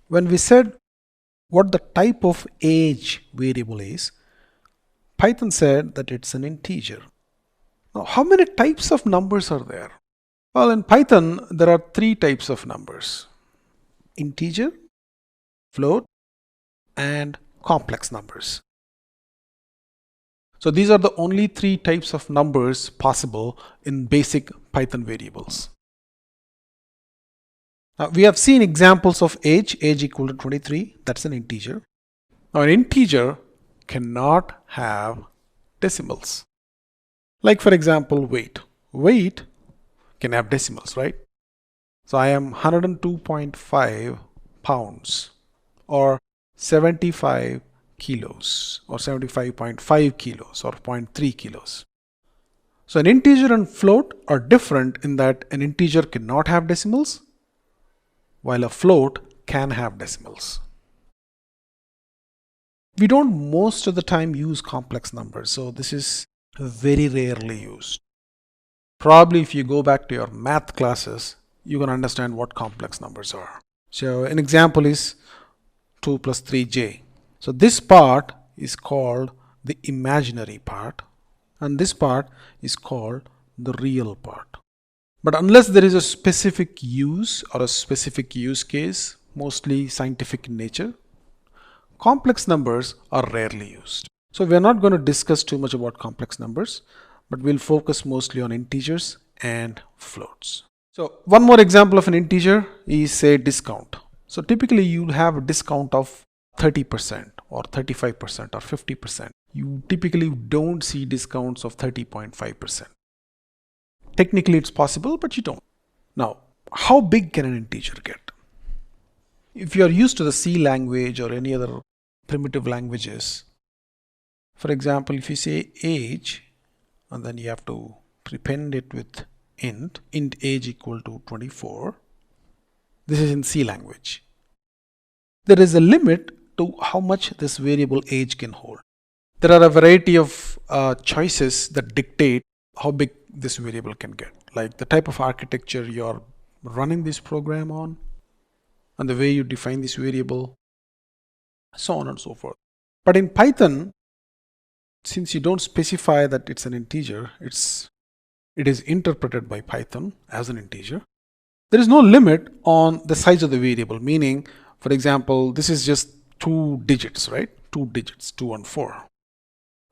When we said what the type of age variable is, Python said that it's an integer. Now, how many types of numbers are there? Well, in Python, there are three types of numbers: integer, float, and complex numbers. So these are the only three types of numbers possible in basic Python variables. Now, we have seen examples of age equal to 23, that's an integer. Now, an integer cannot have decimals. Like, for example, weight. Weight can have decimals, right? So I am 102.5 pounds or 75 kilos or 75.5 kilos or 0.3 kilos. So an integer and float are different in that an integer cannot have decimals while a float can have decimals. We don't most of the time use complex numbers, so this is very rarely used. Probably if you go back to your math classes, you can understand what complex numbers are. So an example is 2 plus 3j. So this part is called the imaginary part, and this part is called the real part. But unless there is a specific use or a specific use case, mostly scientific in nature, complex numbers are rarely used. So we are not going to discuss too much about complex numbers, but we'll focus mostly on integers and floats. So one more example of an integer is, say, discount. So typically you'll have a discount of 30% or 35% or 50%. You typically don't see discounts of 30.5%. Technically it's possible, but you don't. Now, how big can an integer get? If you are used to the C language or any other primitive languages, for example, if you say age, and then you have to prepend it with int age equal to 24, this is in C language. There is a limit to how much this variable age can hold. There are a variety of choices that dictate how big this variable can get, like the type of architecture you're running this program on and the way you define this variable, so on and so forth. But in Python, since you don't specify that it's an integer, it is interpreted by Python as an integer. There is no limit on the size of the variable, meaning, for example, this is just 2 digits, right? 2 digits, 2 and 4.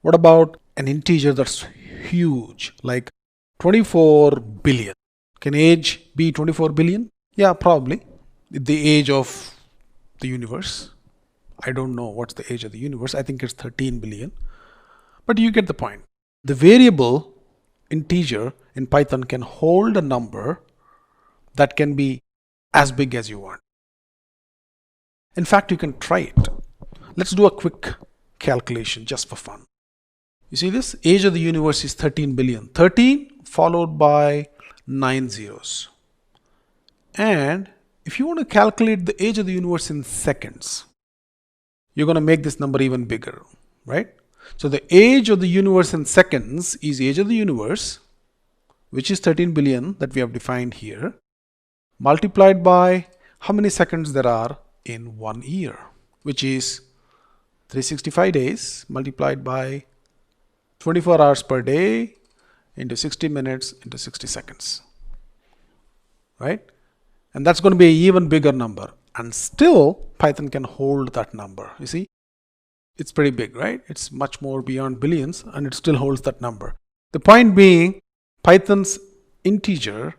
What about an integer that's huge, like 24 billion? Can age be 24 billion? Yeah, probably. The age of the universe. I don't know what's the age of the universe. I think it's 13 billion. But you get the point. The variable integer in Python can hold a number that can be as big as you want. In fact, you can try it. Let's do a quick calculation just for fun. You see this? Age of the universe is 13 billion. 13 followed by 9 zeros. And if you want to calculate the age of the universe in seconds, you're going to make this number even bigger, right? So the age of the universe in seconds is age of the universe, which is 13 billion that we have defined here, multiplied by how many seconds there are in 1 year, which is 365 days multiplied by 24 hours per day into 60 minutes into 60 seconds, right? And that's going to be an even bigger number. And still, Python can hold that number. You see, it's pretty big, right? It's much more beyond billions, and it still holds that number. The point being, Python's integer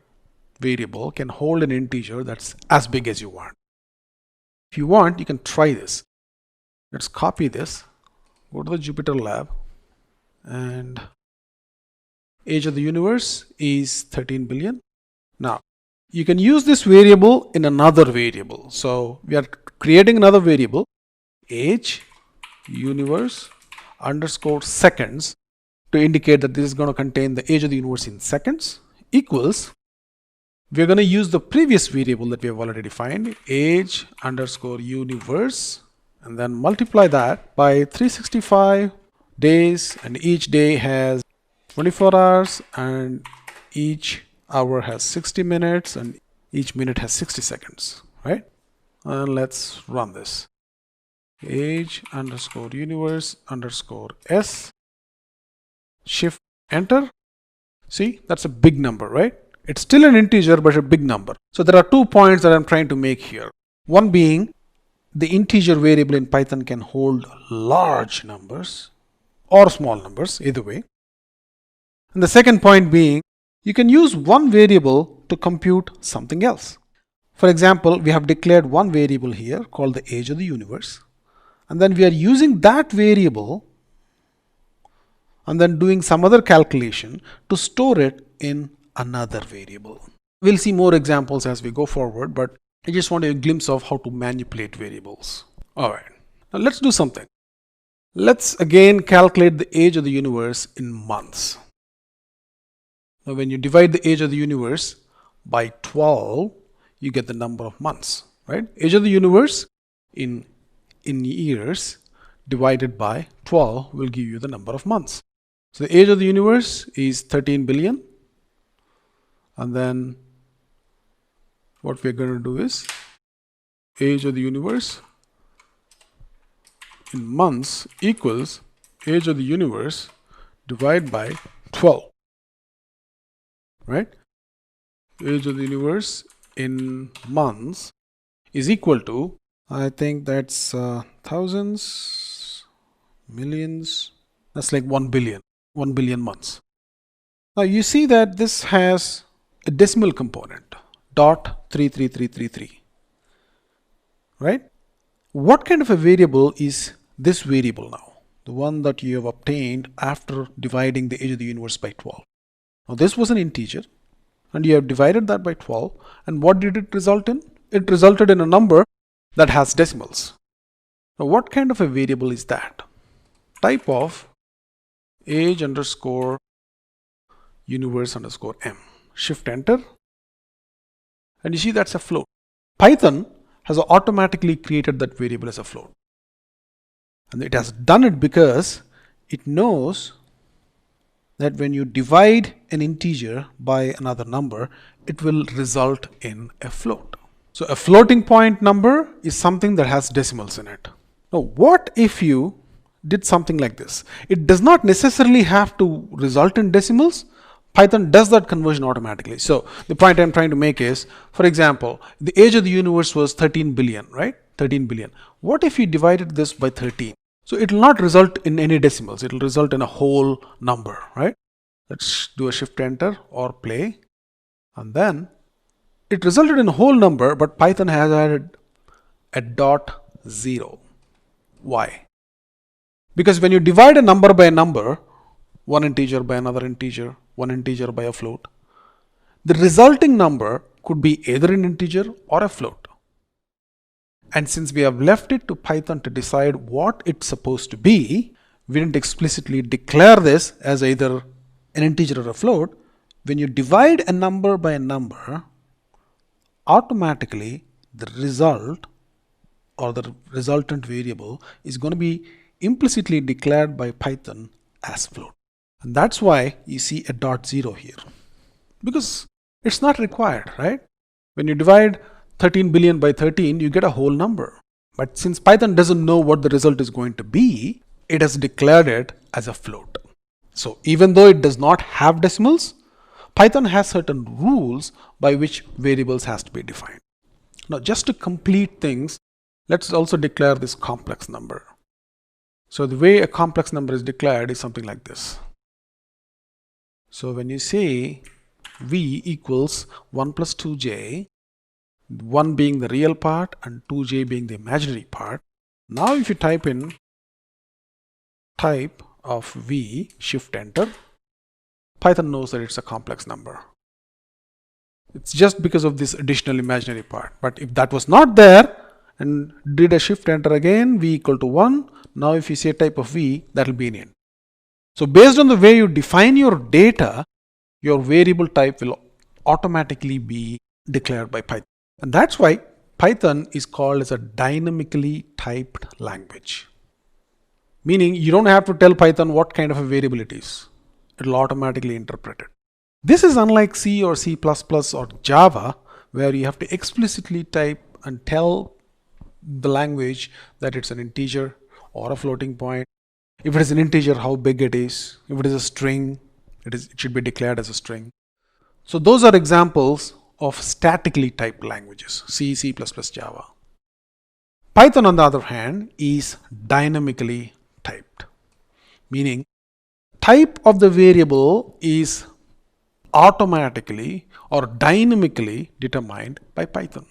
variable can hold an integer that's as big as you want. If you want, you can try this. Let's copy this, go to the Jupyter Lab, and age of the universe is 13 billion. Now, you can use this variable in another variable. So we are creating another variable, age universe underscore seconds, to indicate that this is going to contain the age of the universe in seconds, equals, we're going to use the previous variable that we have already defined, age underscore universe, and then multiply that by 365 days, and each day has 24 hours, and each hour has 60 minutes, and each minute has 60 seconds, right? And let's run this. Age underscore universe underscore s, shift enter. See, that's a big number, right? It's still an integer, but a big number. So there are 2 points that I'm trying to make here. One being the integer variable in Python can hold large numbers or small numbers, either way. And the second point being you can use one variable to compute something else. For example, we have declared one variable here called the age of the universe. And then we are using that variable and then doing some other calculation to store it in another variable. We'll see more examples as we go forward, but I just want a glimpse of how to manipulate variables. Alright, now let's do something. Let's again calculate the age of the universe in months. Now when you divide the age of the universe by 12, you get the number of months, right? Age of the universe in years divided by 12 will give you the number of months. So the age of the universe is 13 billion. And then what we're going to do is age of the universe in months equals age of the universe divided by 12. Right? Age of the universe in months is equal to, I think that's thousands, millions, that's like 1 billion months. Now you see that this has a decimal component, .33333, right? What kind of a variable is this variable now? The one that you have obtained after dividing the age of the universe by 12. Now this was an integer and you have divided that by 12, and what did it result in? It resulted in a number that has decimals. Now what kind of a variable is that? Type of age underscore universe underscore m. Shift enter, and you see that's a float. Python has automatically created that variable as a float, and it has done it because it knows that when you divide an integer by another number, it will result in a float. So a floating point number is something that has decimals in it. Now what if you did something like this? It does not necessarily have to result in decimals. Python does that conversion automatically. So the point I'm trying to make is, for example, the age of the universe was 13 billion, right? 13 billion. What if you divided this by 13? So it will not result in any decimals. It will result in a whole number, right? Let's do a shift enter or play. And then it resulted in a whole number, but Python has added a .0. Why? Because when you divide a number by a number, one integer by another integer, one integer by a float, the resulting number could be either an integer or a float. And since we have left it to Python to decide what it's supposed to be, we didn't explicitly declare this as either an integer or a float. When you divide a number by a number, automatically the result or the resultant variable is going to be implicitly declared by Python as float. And that's why you see a .0 here, because it's not required, right? When you divide 13 billion by 13, you get a whole number. But since Python doesn't know what the result is going to be, it has declared it as a float. So even though it does not have decimals, Python has certain rules by which variables has to be defined. Now just to complete things, let's also declare this complex number. So the way a complex number is declared is something like this. So when you say v equals 1 plus 2j, 1 being the real part and 2j being the imaginary part. Now if you type in type of v, shift enter, Python knows that it's a complex number. It's just because of this additional imaginary part. But if that was not there and did a shift enter again, v equal to 1, now if you say type of v, that will be an int. So based on the way you define your data, your variable type will automatically be declared by Python. And that's why Python is called as a dynamically typed language. Meaning you don't have to tell Python what kind of a variable it is. It will automatically interpret it. This is unlike C or C++ or Java, where you have to explicitly type and tell the language that it's an integer or a floating point. If it is an integer, how big it is. If it is a string, it should be declared as a string. So those are examples of statically typed languages, C, C++, Java. Python, on the other hand, is dynamically typed, meaning type of the variable is automatically or dynamically determined by Python.